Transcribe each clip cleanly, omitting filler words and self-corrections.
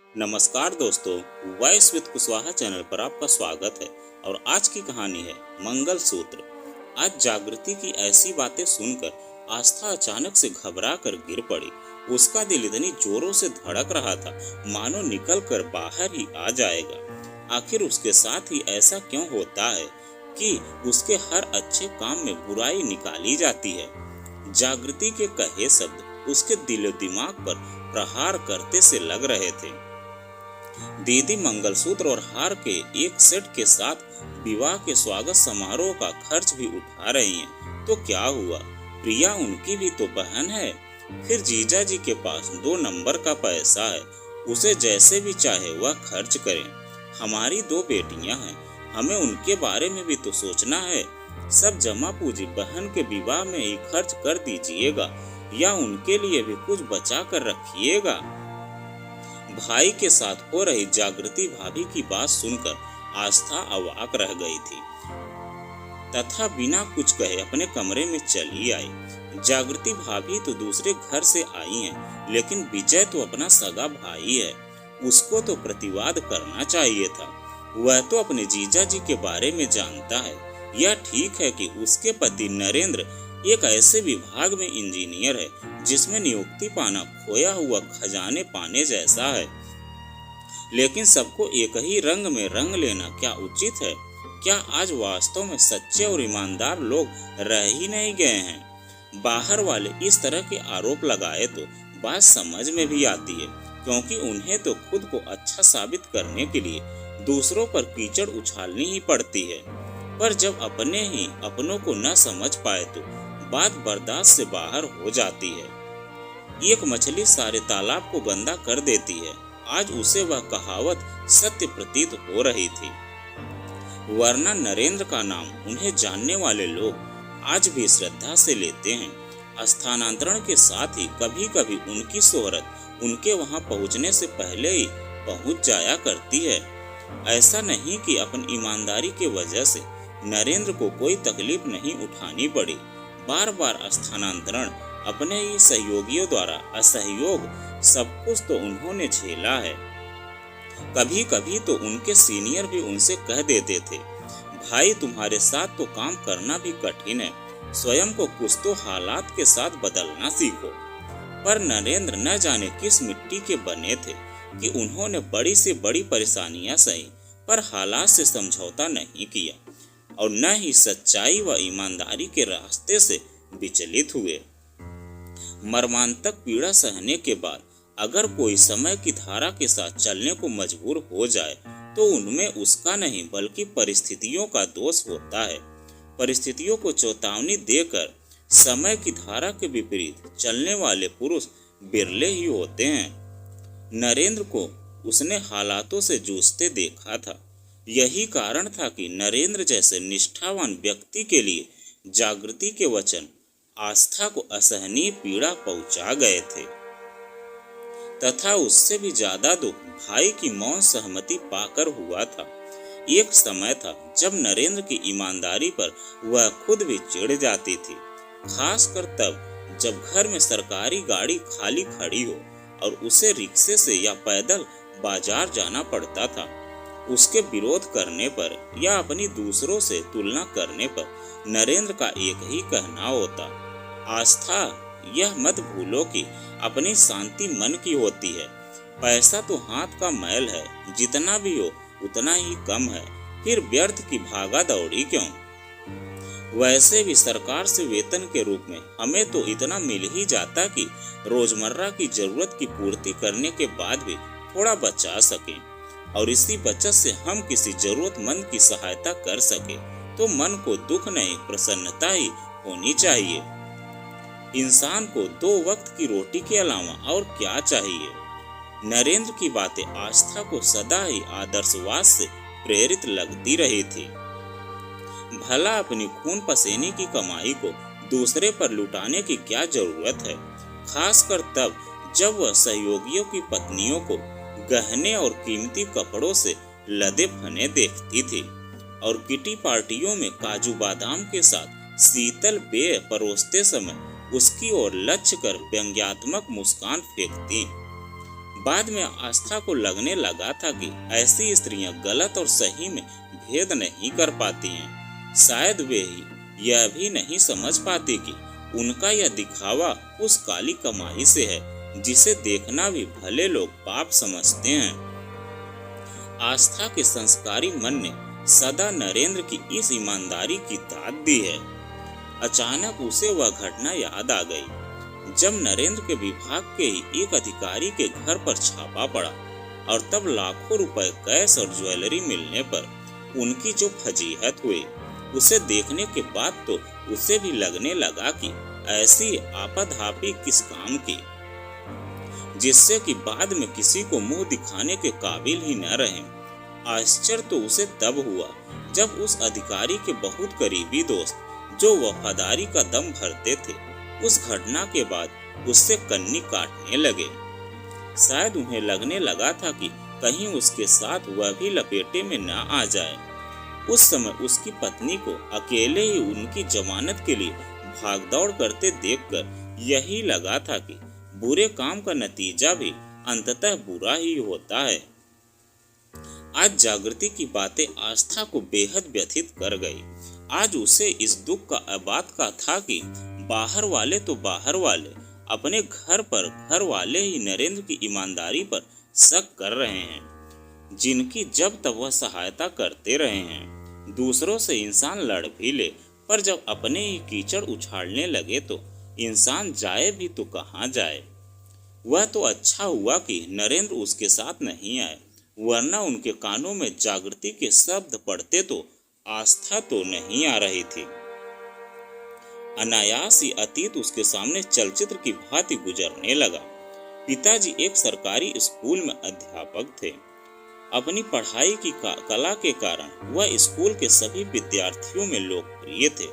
नमस्कार दोस्तों, voice with Kushwaha channel पर आपका स्वागत है। और आज की कहानी है मंगलसूत्र। आज जागृति की ऐसी बातें सुनकर आस्था अचानक से घबरा कर गिर पड़ी। उसका दिल इतनी जोरों से धड़क रहा था मानो निकल कर बाहर ही आ जाएगा। आखिर उसके साथ ही ऐसा क्यों होता है कि उसके हर अच्छे काम में बुराई निकाली जाती है। जागृति के कहे शब्द उसके दिलो दिमाग पर प्रहार करते से लग रहे थे। दीदी मंगलसूत्र और हार के एक सेट के साथ विवाह के स्वागत समारोह का खर्च भी उठा रही हैं। तो क्या हुआ, प्रिया उनकी भी तो बहन है। फिर जीजा जी के पास 2 नंबर का पैसा है, उसे जैसे भी चाहे वह खर्च करें। हमारी 2 बेटियां हैं, हमें उनके बारे में भी तो सोचना है। सब जमा पूंजी बहन के विवाह में ही खर्च कर दीजिएगा या उनके लिए भी कुछ बचा कर रखिएगा। भाई के साथ हो रही जागृति भाभी की बात सुनकर आस्था अवाक रह गई थी तथा बिना कुछ कहे अपने कमरे में चली आई। जागृति भाभी तो दूसरे घर से आई हैं, लेकिन विजय तो अपना सगा भाई है, उसको तो प्रतिवाद करना चाहिए था। वह तो अपने जीजा जी के बारे में जानता है। यह ठीक है कि उसके पति नरेंद्र एक ऐसे विभाग में इंजीनियर है जिसमें नियुक्ति पाना खोया हुआ खजाने पाने जैसा है, लेकिन सबको एक ही रंग में रंग लेना क्या उचित है? क्या आज वास्तव में सच्चे और ईमानदार लोग रह ही नहीं गए हैं? बाहर वाले इस तरह के आरोप लगाए तो बात समझ में भी आती है, क्योंकि उन्हें तो खुद को अच्छा साबित करने के लिए दूसरों पर कीचड़ उछालनी ही पड़ती है। पर जब अपने ही अपनों को न समझ पाए तो बात बर्दाश्त से बाहर हो जाती है। एक मछली सारे तालाब को गंदा कर देती है, आज उसे वह कहावत सत्य प्रतीत हो रही थी। वरना नरेंद्र का नाम उन्हें जानने वाले लोग आज भी श्रद्धा से लेते हैं। स्थानांतरण के साथ ही कभी कभी उनकी शोहरत उनके वहां पहुंचने से पहले ही पहुंच जाया करती है। ऐसा नहीं कि अपनी ईमानदारी के वजह से नरेंद्र को कोई तकलीफ नहीं उठानी पड़ी। बार बार स्थानांतरण, अपने ही सहयोगियों द्वारा असहयोग, सब कुछ तो उन्होंने झेला है। कभी कभी तो उनके सीनियर भी उनसे कह देते थे, भाई तुम्हारे साथ तो काम करना भी कठिन है, स्वयं को कुछ तो हालात के साथ बदलना सीखो। पर नरेंद्र न जाने किस मिट्टी के बने थे कि उन्होंने बड़ी से बड़ी परेशानियां सही, पर हालात से समझौता नहीं किया और न ही सच्चाई व ईमानदारी के रास्ते से विचलित हुए। मर्मांतक पीड़ा सहने के बाद अगर कोई समय की धारा के साथ चलने को मजबूर हो जाए तो उनमें उसका नहीं बल्कि परिस्थितियों का दोष होता है। परिस्थितियों को चेतावनी देकर समय की धारा के विपरीत चलने वाले पुरुष बिरले ही होते हैं। नरेंद्र को उसने हालातों से जूझते देखा था। यही कारण था कि नरेंद्र जैसे निष्ठावान व्यक्ति के लिए जागृति के वचन आस्था को असहनीय पीड़ा पहुंचा गए थे तथा उससे भी ज्यादा दुख भाई की मौन सहमति पाकर हुआ था। एक समय था जब नरेंद्र की ईमानदारी पर वह खुद भी चिढ़ जाती थी, खासकर तब जब घर में सरकारी गाड़ी खाली खड़ी हो और उसे रिक्शे से या पैदल बाजार जाना पड़ता था। उसके विरोध करने पर या अपनी दूसरों से तुलना करने पर नरेंद्र का एक ही कहना होता, आस्था यह मत भूलो कि अपनी शांति मन की होती है। पैसा तो हाथ का मैल है, जितना भी हो उतना ही कम है, फिर व्यर्थ की भागा दौड़ी क्यों? वैसे भी सरकार से वेतन के रूप में हमें तो इतना मिल ही जाता कि रोजमर्रा की जरूरत की पूर्ति करने के बाद भी थोड़ा बचा सकें, और इसी बचत से हम किसी जरूरतमंद की सहायता कर सके तो मन को दुख नहीं प्रसन्नता ही होनी चाहिए। इंसान को 2 वक्त की रोटी के अलावा और क्या चाहिए? नरेंद्र की बातें आस्था को सदा ही आदर्शवाद से प्रेरित लगती रही थी। भला अपनी खून पसीने की कमाई को दूसरे पर लुटाने की क्या जरूरत है, खासकर तब जब वह सहयोगियों की पत्नियों को गहने और कीमती कपड़ों से लदे फने देखती थी और किटी पार्टियों में काजू बादाम के साथ शीतल पेय परोसते समय उसकी ओर लक्ष्य कर व्यंग्यात्मक मुस्कान फेंकती। बाद में आस्था को लगने लगा था कि ऐसी स्त्रियां गलत और सही में भेद नहीं कर पाती हैं। शायद वे यह भी नहीं समझ पाती कि उनका यह दिखावा उस काली कमाई से है जिसे देखना भी भले लोग पाप समझते हैं। आस्था के संस्कारी मन ने सदा नरेंद्र की इस ईमानदारी की दाद दी है। अचानक उसे वह घटना याद आ गई जब नरेंद्र के विभाग के ही एक अधिकारी के घर पर छापा पड़ा और तब लाखों रुपए कैश और ज्वेलरी मिलने पर उनकी जो फजीहत हुई, उसे देखने के बाद तो उसे भी लगने लगा कि ऐसी आपाधापी किस काम की, जिससे कि बाद में किसी को मुंह दिखाने के काबिल ही न रहे। आश्चर्य तो उसे तब हुआ जब उस अधिकारी के बहुत करीबी दोस्त जो वफादारी का दम भरते थे, उस घटना के बाद उससे कन्नी काटने लगे। शायद उन्हें लगने लगा था कि कहीं उसके साथ वह भी लपेटे में न आ जाए। उस समय उसकी पत्नी को अकेले ही उनकी जमानत के लिए भागदौड़ करते देखकर यही लगा था कि बुरे काम का नतीजा भी अंततः बुरा ही होता है। आज जागृति की बातें आस्था को बेहद व्यथित कर गई। आज उसे इस दुख का बात का था कि बाहर वाले तो बाहर वाले, अपने घर वाले ही नरेंद्र की ईमानदारी पर शक कर रहे हैं, जिनकी जब तक वह सहायता करते रहे हैं। दूसरों से इंसान लड़ भी ले, पर जब अपने ही कीचड़ उछालने लगे तो इंसान जाए भी तो कहाँ जाए। वह तो अच्छा हुआ कि नरेंद्र उसके साथ नहीं आए, वरना उनके कानों में जागृति के शब्द पड़ते तो आस्था तो नहीं आ रही थी। अनायास ही अतीत उसके सामने चलचित्र की भांति गुजरने लगा। पिताजी एक सरकारी स्कूल में अध्यापक थे। अपनी पढ़ाई की कला के कारण वह स्कूल के सभी विद्यार्थियों में लोकप्रिय थे।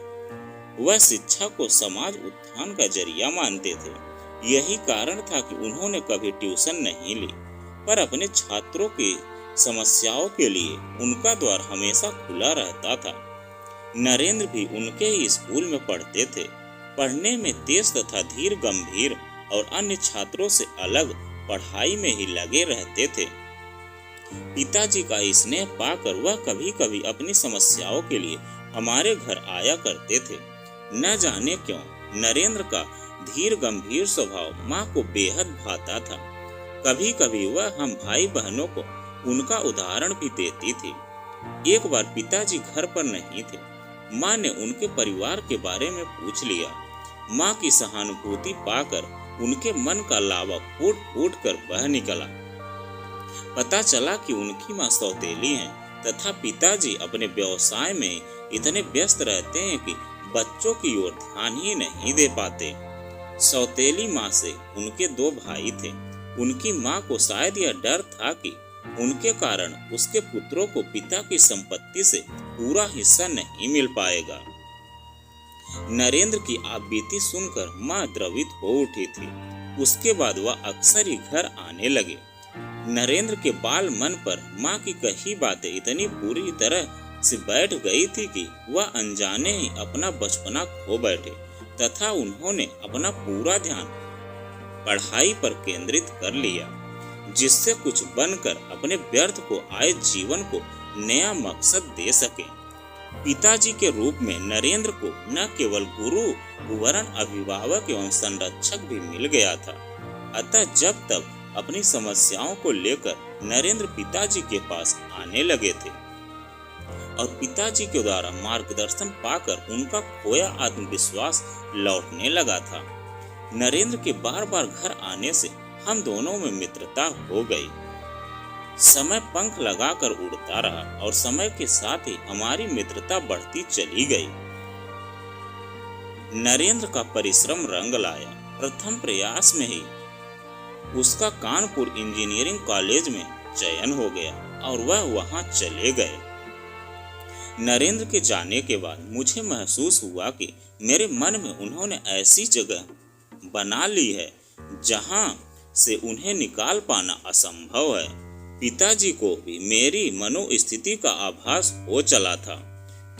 वह शिक्षा को समाज उत्थान का जरिया मानते थे। यही कारण था कि उन्होंने कभी ट्यूशन नहीं ली, पर अपने छात्रों की समस्याओं के लिए उनका द्वार हमेशा खुला रहता था। नरेंद्र भी उनके ही स्कूल में पढ़ते थे। पढ़ने में तेज तथा धीर गंभीर और अन्य छात्रों से अलग पढ़ाई में ही लगे रहते थे। पिताजी का स्नेह पाकर वह कभी कभी अपनी समस्याओं के लिए हमारे घर आया करते थे। न जाने क्यों नरेंद्र का धीर गंभीर स्वभाव माँ को बेहद भाता था। कभी कभी वह हम भाई बहनों को उनका उदाहरण भी देती थी। एक बार पिताजी घर पर नहीं थे। माँ ने उनके परिवार के बारे में पूछ लिया। माँ की सहानुभूति पाकर उनके मन का लावा फूट फूट कर बह निकला। पता चला कि उनकी माँ सौतेली हैं तथा पिताजी अपने व्यवसाय में इतने व्यस्त रहते हैं कि बच्चों की ओर ध्यान ही नहीं दे पाते। सौतेली माँ से उनके 2 भाई थे। उनकी माँ को शायद यह डर था कि उनके कारण उसके पुत्रों को पिता की संपत्ति से पूरा हिस्सा नहीं मिल पाएगा। नरेंद्र की आपबीती सुनकर माँ द्रवित हो उठी थी। उसके बाद वह अक्सर ही घर आने लगे। नरेंद्र के बाल मन पर माँ की कही बातें इतनी बुरी तरह से बैठ गई थी कि वह अनजाने ही अपना बचपना खो बैठे तथा उन्होंने अपना पूरा ध्यान पढ़ाई पर केंद्रित कर लिया, जिससे कुछ बनकर अपने व्यर्थ को आए जीवन को नया मकसद दे सके। पिताजी के रूप में नरेंद्र को न केवल गुरु वरन अभिभावक एवं संरक्षक भी मिल गया था। अतः जब तक अपनी समस्याओं को लेकर नरेंद्र पिताजी के पास आने लगे थे और पिताजी के द्वारा मार्गदर्शन पाकर उनका खोया आत्मविश्वास लौटने लगा था। नरेंद्र के बार बार घर आने से हम दोनों में मित्रता हो गई। समय पंख लगाकर उड़ता रहा और समय के साथ ही हमारी मित्रता बढ़ती चली गई। नरेंद्र का परिश्रम रंग लाया। प्रथम प्रयास में ही उसका कानपुर इंजीनियरिंग कॉलेज में चयन हो गया और वह वहां चले गए। नरेंद्र के जाने के बाद मुझे महसूस हुआ कि मेरे मन में उन्होंने ऐसी जगह बना ली है जहां से उन्हें निकाल पाना असंभव है। पिताजी को भी मेरी मनोस्थिति का आभास हो चला था,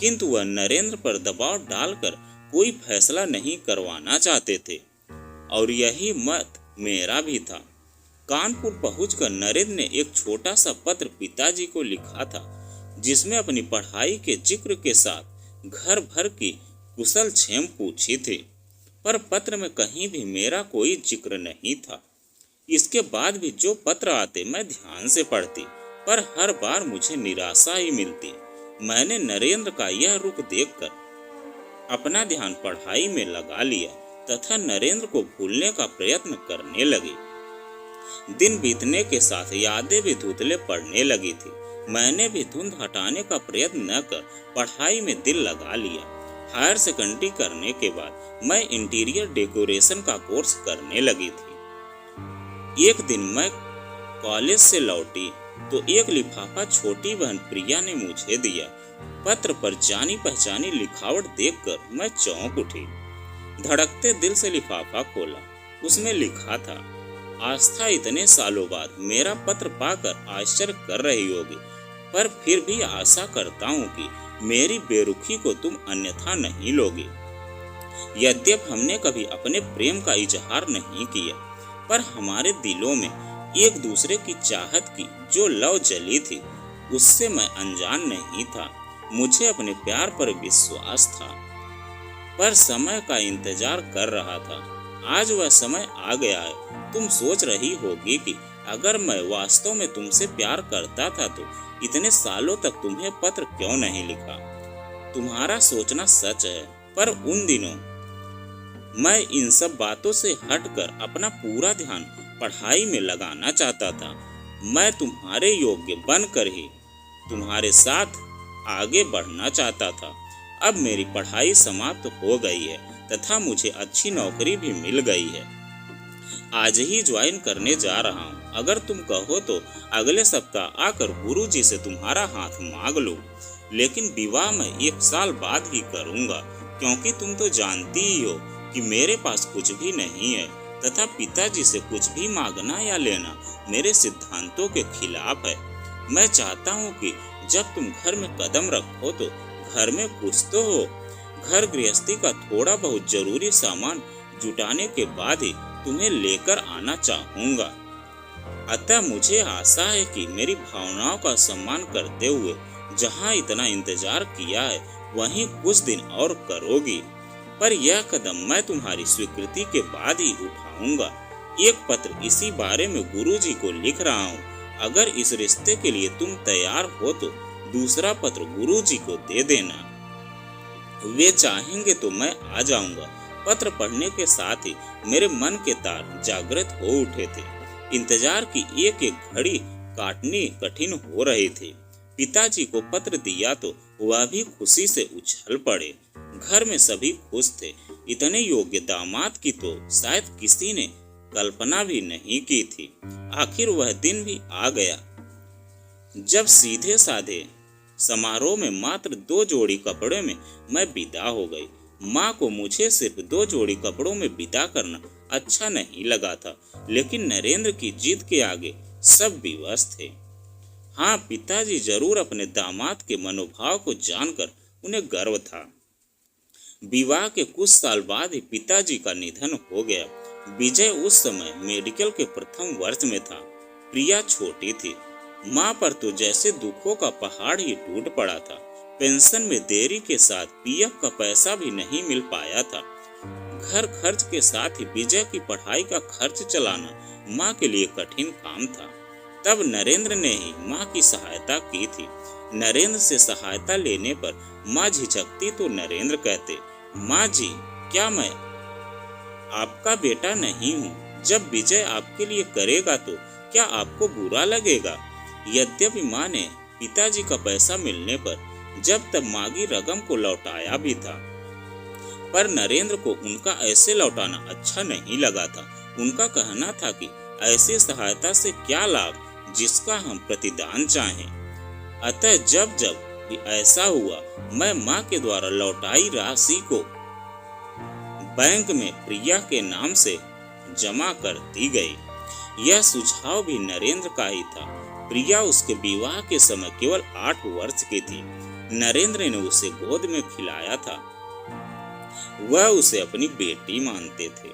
किंतु वह नरेंद्र पर दबाव डालकर कोई फैसला नहीं करवाना चाहते थे और यही मत मेरा भी था। कानपुर पहुंचकर नरेंद्र ने एक छोटा सा पत्र पिताजी को लिखा था, जिसमें अपनी पढ़ाई के जिक्र के साथ घर भर की कुशल क्षेम पूछी थी, पर पत्र में कहीं भी मेरा कोई जिक्र नहीं था। इसके बाद भी जो पत्र आते मैं ध्यान से पढ़ती, पर हर बार मुझे निराशा ही मिलती। मैंने नरेंद्र का यह रुख देखकर अपना ध्यान पढ़ाई में लगा लिया तथा नरेंद्र को भूलने का प्रयत्न करने लगी। दिन बीतने के साथ यादें भी धुंधले पड़ने लगी थी। मैंने भी धुंध हटाने का प्रयत्न न कर पढ़ाई में दिल लगा लिया। हायर सेकेंडरी करने के बाद मैं इंटीरियर डेकोरेशन का कोर्स करने लगी थी। एक दिन मैं कॉलेज से लौटी तो एक लिफाफा छोटी बहन प्रिया ने मुझे दिया। पत्र पर जानी पहचानी लिखावट देखकर मैं चौंक उठी। धड़कते दिल से लिफाफा खोला। उसमें लिखा था, आस्था इतने सालों बाद मेरा पत्र पाकर आश्चर्य कर रही होगी, पर फिर भी आशा करता हूँ कि मेरी बेरुखी को तुम अन्यथा नहीं लोगे। यद्यप हमने कभी अपने प्रेम का इजहार नहीं किया, पर हमारे दिलों में एक दूसरे की चाहत की जो लौ जली थी, उससे मैं अनजान नहीं था। मुझे अपने प्यार पर विश्वास था, पर समय का इंतजार कर रहा था। आज वह समय आ गया है। तुम सोच रही होगी कि अगर मैं वास्तव में तुमसे प्यार करता था तो इतने सालों तक तुम्हें पत्र क्यों नहीं लिखा। तुम्हारा सोचना सच है, पर उन दिनों मैं इन सब बातों से हटकर अपना पूरा ध्यान पढ़ाई में लगाना चाहता था। मैं तुम्हारे योग्य बनकर ही तुम्हारे साथ आगे बढ़ना चाहता था। अब मेरी पढ़ाई समाप्त हो गई है तथा मुझे अच्छी नौकरी भी मिल गई है। आज ही ज्वाइन करने जा रहा हूँ। अगर तुम कहो तो अगले सप्ताह आकर गुरुजी से तुम्हारा हाथ मांग लूं, लेकिन विवाह मैं 1 साल बाद ही करूँगा, क्योंकि तुम तो जानती ही हो कि मेरे पास कुछ भी नहीं है तथा पिताजी से कुछ भी मांगना या लेना मेरे सिद्धांतों के खिलाफ है। मैं चाहता हूँ कि जब तुम घर में कदम रखो तो घर में कुछ तो हो। घर गृहस्थी का थोड़ा बहुत जरूरी सामान जुटाने के बाद ही तुम्हें लेकर आना चाहूँगा। अतः मुझे आशा है कि मेरी भावनाओं का सम्मान करते हुए जहाँ इतना इंतजार किया है वहीं कुछ दिन और करोगी, पर यह कदम मैं तुम्हारी स्वीकृति के बाद ही उठाऊंगा। एक पत्र इसी बारे में गुरुजी को लिख रहा हूँ। अगर इस रिश्ते के लिए तुम तैयार हो तो दूसरा पत्र गुरुजी को दे देना। वे चाहेंगे तो मैं आ जाऊंगा। पत्र पढ़ने के साथ ही मेरे मन के तार जागृत हो उठे थे। इंतजार की एक एक घड़ी काटनी कठिन हो रही थी। पिताजी को पत्र दिया तो वह भी खुशी से उछल पड़े। घर में सभी खुश थे। इतने योग्य दामाद की तो शायद किसी ने कल्पना भी नहीं की थी। आखिर वह दिन भी आ गया जब सीधे साधे समारोह में मात्र 2 जोड़ी कपड़े में मैं विदा हो गई। माँ को मुझे सिर्फ 2 जोड़ी कपड़ों में विदा करना अच्छा नहीं लगा था, लेकिन नरेंद्र की जिद के आगे सब विवश थे। हाँ, पिताजी जरूर अपने दामाद के मनोभाव को जानकर उन्हें गर्व था। विवाह के कुछ साल बाद ही पिताजी का निधन हो गया। विजय उस समय मेडिकल के प्रथम वर्ष में था। प्रिया छोटी थी। माँ पर तो जैसे दुखों का पहाड़ ही टूट पड़ा था। पेंशन में देरी के साथ पीएफ का पैसा भी नहीं मिल पाया था। घर खर्च के साथ ही विजय की पढ़ाई का खर्च चलाना माँ के लिए कठिन काम था। तब नरेंद्र ने ही माँ की सहायता की थी। नरेंद्र से सहायता लेने पर माँ झिझकती तो नरेंद्र कहते, माँ जी, क्या मैं आपका बेटा नहीं हूँ? जब विजय आपके लिए करेगा तो क्या आपको बुरा लगेगा? यद्यपि माँ ने पिताजी का पैसा मिलने पर जब तब मांगी रकम को लौटाया भी था, पर नरेंद्र को उनका ऐसे लौटाना अच्छा नहीं लगा था। उनका कहना था कि ऐसी सहायता से क्या लाभ जिसका हम प्रतिदान चाहें। अतः जब जब भी ऐसा हुआ, मैं माँ के द्वारा लौटाई राशि को बैंक में प्रिया के नाम से जमा करती गई। यह सुझाव भी नरेंद्र का ही था। प्रिया उसके विवाह के समय केवल 8 वर्ष की थी। नरेंद्र ने उसे गोद में खिलाया था। वह उसे अपनी बेटी मानते थे।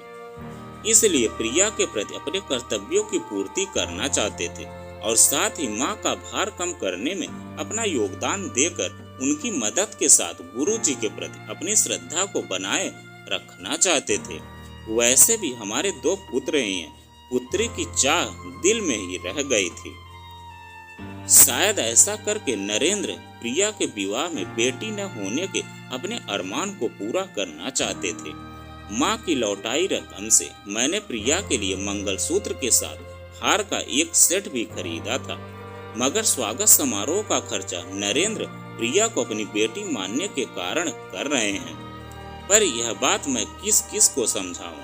इसलिए प्रिया के प्रति अपने कर्तव्यों की पूर्ति करना चाहते थे और साथ ही माँ का भार कम करने में अपना योगदान देकर उनकी मदद के साथ गुरु जी के प्रति अपनी श्रद्धा को बनाए रखना चाहते थे। वैसे भी हमारे 2 पुत्र ही हैं, पुत्री की चाह दिल में ही रह गई थी। शायद ऐसा करके नरेंद्र प्रिया के विवाह में बेटी न होने के अपने अरमान को पूरा करना चाहते थे। माँ की लौटाई रकम से मैंने प्रिया के लिए मंगलसूत्र के साथ हार का एक सेट भी खरीदा था, मगर स्वागत समारोह का खर्चा नरेंद्र प्रिया को अपनी बेटी मानने के कारण कर रहे हैं। पर यह बात मैं किस किस को समझाऊं?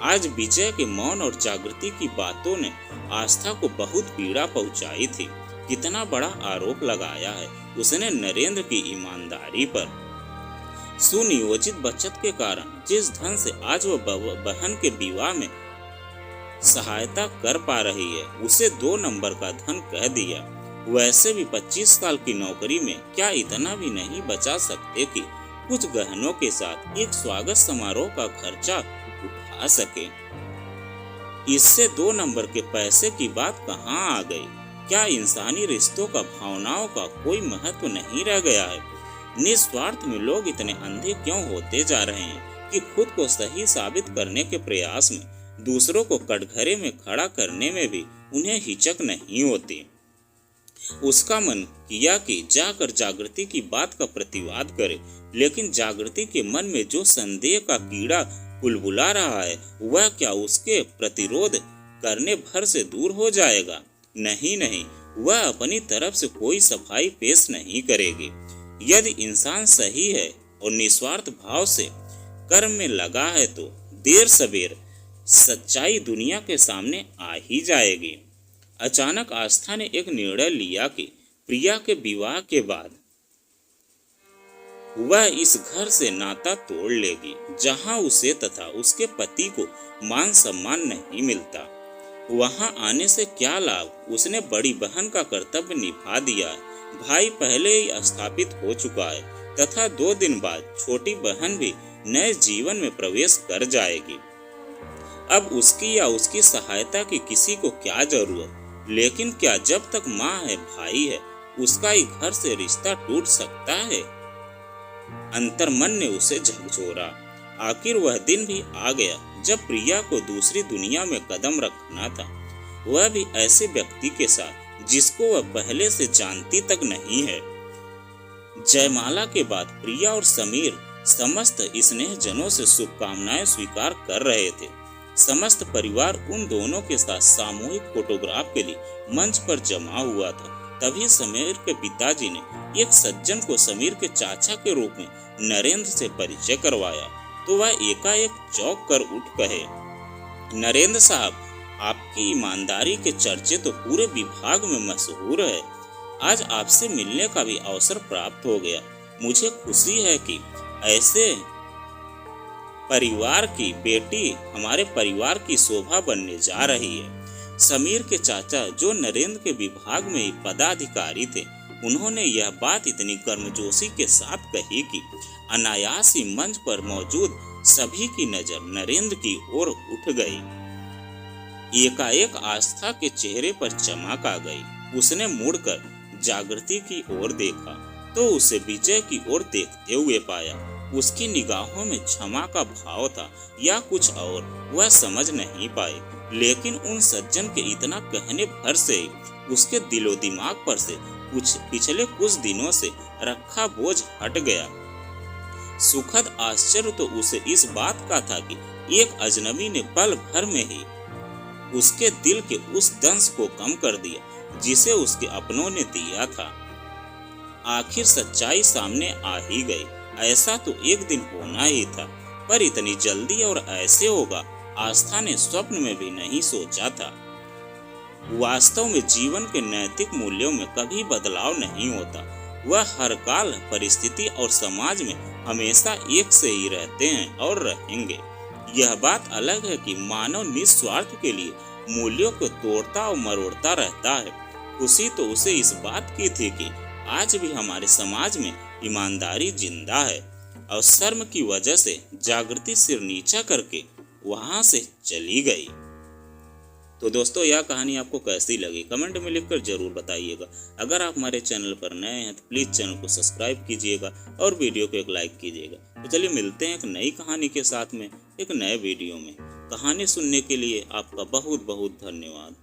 आज विजय के मौन और जागृति की बातों ने आस्था को बहुत पीड़ा पहुंचाई थी। कितना बड़ा आरोप लगाया है उसने नरेंद्र की ईमानदारी पर। सुनियोजित बचत के कारण जिस धन से आज वह बहन के विवाह में सहायता कर पा रही है उसे 2 नंबर का धन कह दिया। वैसे भी 25 साल की नौकरी में क्या इतना भी नहीं बचा सकते कि कुछ गहनों के साथ एक स्वागत समारोह का खर्चा उठा सके? इससे 2 नंबर के पैसे की बात कहाँ आ गई? क्या इंसानी रिश्तों का, भावनाओं का कोई महत्व नहीं रह गया है? निस्वार्थ में लोग इतने अंधे क्यों होते जा रहे हैं कि खुद को सही साबित करने के प्रयास में दूसरों को कटघरे में खड़ा करने में भी उन्हें हिचक नहीं होती। उसका मन किया कि जाकर जागृति की बात का प्रतिवाद करे, लेकिन जागृति के मन में जो संदेह का कीड़ा बुलबुला रहा है वह क्या उसके प्रतिरोध करने भर से दूर हो जाएगा? नहीं नहीं, वह अपनी तरफ से कोई सफाई पेश नहीं करेगी। यदि इंसान सही है और निस्वार्थ भाव से कर्म में लगा है तो देर सवेर सच्चाई दुनिया के सामने आ ही जाएगी। अचानक आस्था ने एक निर्णय लिया कि प्रिया के विवाह के बाद वह इस घर से नाता तोड़ लेगी जहां उसे तथा उसके पति को मान सम्मान नहीं मिलता। वहां आने से क्या लाभ? उसने बड़ी बहन का कर्तव्य निभा दिया है, भाई पहले ही स्थापित हो चुका है तथा 2 दिन बाद छोटी बहन भी नए जीवन में प्रवेश कर जाएगी। अब उसकी या उसकी सहायता की किसी को क्या जरूरत? लेकिन क्या जब तक माँ है, भाई है, उसका ही घर से रिश्ता टूट सकता है? अंतर्मन ने उसे झकझोरा। आखिर वह दिन भी आ गया जब प्रिया को दूसरी दुनिया में कदम रखना था, वह भी ऐसे व्यक्ति के साथ जिसको वह पहले से जानती तक नहीं है। जयमाला के बाद प्रिया और समीर समस्त स्नेहजनों से शुभकामनाएं स्वीकार कर रहे थे। समस्त परिवार उन दोनों के साथ सामूहिक फोटोग्राफ के लिए मंच पर जमा हुआ था। तभी समीर के पिताजी ने एक सज्जन को समीर के चाचा के रूप में नरेंद्र से परिचय करवाया तो वह एकाएक चौंक कर उठ कहे, नरेंद्र साहब, आपकी ईमानदारी के चर्चे तो पूरे विभाग में मशहूर है। आज आपसे मिलने का भी अवसर प्राप्त हो गया। मुझे खुशी है कि ऐसे परिवार की बेटी हमारे परिवार की शोभा बनने जा रही है। समीर के चाचा जो नरेंद्र के विभाग में ही पदाधिकारी थे, उन्होंने यह बात इतनी गर्मजोशी के साथ कही कि अनायास ही मंच पर मौजूद सभी की नजर नरेंद्र की ओर उठ गई। एकाएक आस्था के चेहरे पर चमक आ गई। उसने मुड़कर जागृति की ओर देखा तो उसे विजय की ओर देखते हुए पाया। उसकी निगाहों में क्षमा का भाव था या कुछ और, वह समझ नहीं पाए, लेकिन उन सज्जन के इतना कहने भर से ही उसके दिलो दिमाग पर से पिछले कुछ दिनों से रखा बोझ हट गया। सुखद आश्चर्य तो उसे इस बात का था कि एक अजनबी ने पल भर में ही उसके दिल के उस दंश को कम कर दिया जिसे उसके अपनों ने दिया था। आखिर सच्चाई सामने आ ही गई। ऐसा तो एक दिन होना ही था, पर इतनी जल्दी और ऐसे होगा आस्था ने स्वप्न में भी नहीं सोचा था। वास्तव में जीवन के नैतिक मूल्यों में कभी बदलाव नहीं होता। वह हर काल, परिस्थिति और समाज में हमेशा एक से ही रहते हैं और रहेंगे। यह बात अलग है कि मानव निस्वार्थ के लिए मूल्यों को तोड़ता और मरोड़ता रहता है। खुशी तो उसे इस बात की थी कि आज भी हमारे समाज में ईमानदारी जिंदा है और शर्म की वजह से जागृति सिर नीचा करके वहां से चली गई। तो दोस्तों, यह कहानी आपको कैसी लगी कमेंट में लिखकर जरूर बताइएगा। अगर आप हमारे चैनल पर नए हैं तो प्लीज़ चैनल को सब्सक्राइब कीजिएगा और वीडियो को एक लाइक कीजिएगा। तो चलिए मिलते हैं एक नई कहानी के साथ में एक नए वीडियो में। कहानी सुनने के लिए आपका बहुत बहुत धन्यवाद।